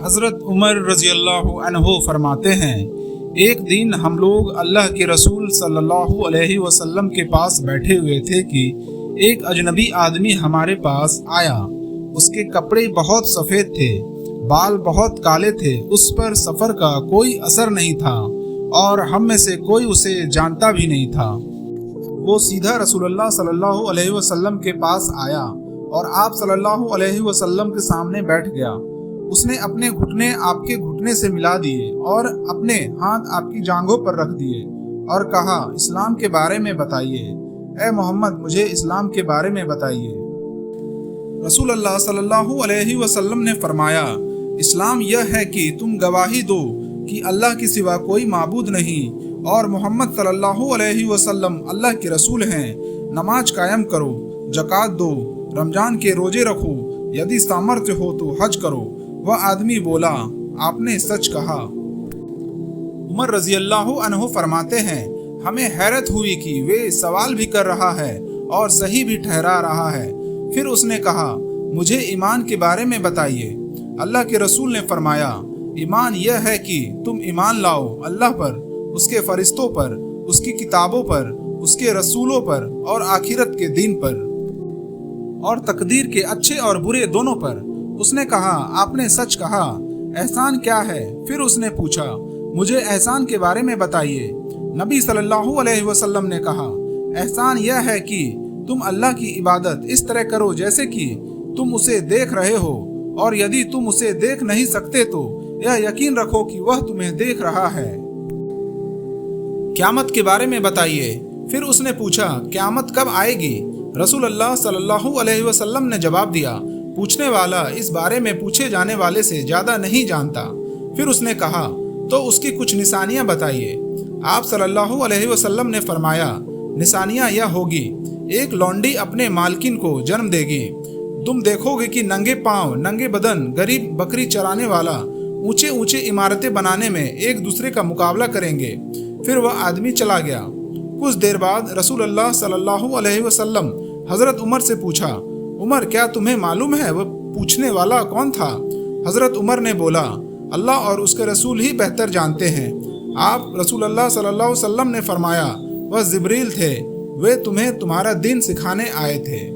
حضرت عمر رضی اللہ عنہ فرماتے ہیں، ایک دن ہم لوگ اللہ کے رسول صلی اللہ علیہ وسلم کے پاس بیٹھے ہوئے تھے کہ ایک اجنبی آدمی ہمارے پاس آیا۔ اس کے کپڑے بہت سفید تھے، بال بہت کالے تھے، اس پر سفر کا کوئی اثر نہیں تھا اور ہم میں سے کوئی اسے جانتا بھی نہیں تھا۔ وہ سیدھا رسول اللہ صلی اللہ علیہ وسلم کے پاس آیا اور آپ صلی اللہ علیہ وسلم کے سامنے بیٹھ گیا۔ اس نے اپنے گھٹنے آپ کے گھٹنے سے ملا دیے اور اپنے ہاتھ آپ کی جانگھوں پر رکھ دیے اور کہا، اسلام کے بارے میں بتائیے، اے محمد مجھے اسلام کے بارے میں بتائیے۔ رسول اللہ صلی اللہ علیہ وسلم نے فرمایا، اسلام یہ ہے کہ تم گواہی دو کہ اللہ کے سوا کوئی معبود نہیں اور محمد صلی اللہ علیہ وسلم اللہ کے رسول ہیں، نماز قائم کرو، زکوٰۃ دو، رمضان کے روزے رکھو، یدی سامرتھ ہو تو حج کرو۔ وہ آدمی بولا، آپ نے سچ کہا۔ عمر رضی اللہ عنہ فرماتے ہیں، ہمیں حیرت ہوئی کہ وہ سوال بھی کر رہا ہے اور صحیح بھی ٹھہرا رہا ہے۔ پھر اس نے کہا، مجھے ایمان کے بارے میں بتائیے۔ اللہ کے رسول نے فرمایا، ایمان یہ ہے کہ تم ایمان لاؤ اللہ پر، اس کے فرشتوں پر، اس کی کتابوں پر، اس کے رسولوں پر اور آخرت کے دن پر اور تقدیر کے اچھے اور برے دونوں پر۔ اس نے کہا، آپ نے سچ کہا۔ احسان کیا ہے؟ پھر اس نے پوچھا، مجھے احسان کے بارے میں بتائیے۔ نبی صلی اللہ علیہ وسلم نے کہا، احسان یہ ہے کہ تم اللہ کی عبادت اس طرح کرو جیسے کہ تم اسے دیکھ رہے ہو، اور یدی تم اسے دیکھ نہیں سکتے تو یہ یقین رکھو کہ وہ تمہیں دیکھ رہا ہے۔ قیامت کے بارے میں بتائیے۔ پھر اس نے پوچھا، قیامت کب آئے گی؟ رسول اللہ صلی اللہ علیہ وسلم نے جواب دیا، پوچھنے والا اس بارے میں پوچھے جانے والے سے زیادہ نہیں جانتا۔ پھر اس نے کہا، تو اس کی کچھ نشانیاں بتائیے۔ آپ صلی اللہ علیہ وسلم نے فرمایا، نشانیاں یہ ہوگی، ایک لونڈی اپنے مالکن کو جنم دے گی۔ تم دیکھو گے کہ ننگے پاؤں، ننگے بدن غریب بکری چرانے والا اونچے اونچے عمارتیں بنانے میں ایک دوسرے کا مقابلہ کریں گے۔ پھر وہ آدمی چلا گیا۔ کچھ دیر بعد رسول اللہ صلی اللہ علیہ وسلم حضرت عمر سے پوچھا، عمر کیا تمہیں معلوم ہے وہ پوچھنے والا کون تھا؟ حضرت عمر نے بولا، اللہ اور اس کے رسول ہی بہتر جانتے ہیں۔ آپ رسول اللہ صلی اللہ علیہ وسلم نے فرمایا، وہ جبریل تھے، وہ تمہیں تمہارا دین سکھانے آئے تھے۔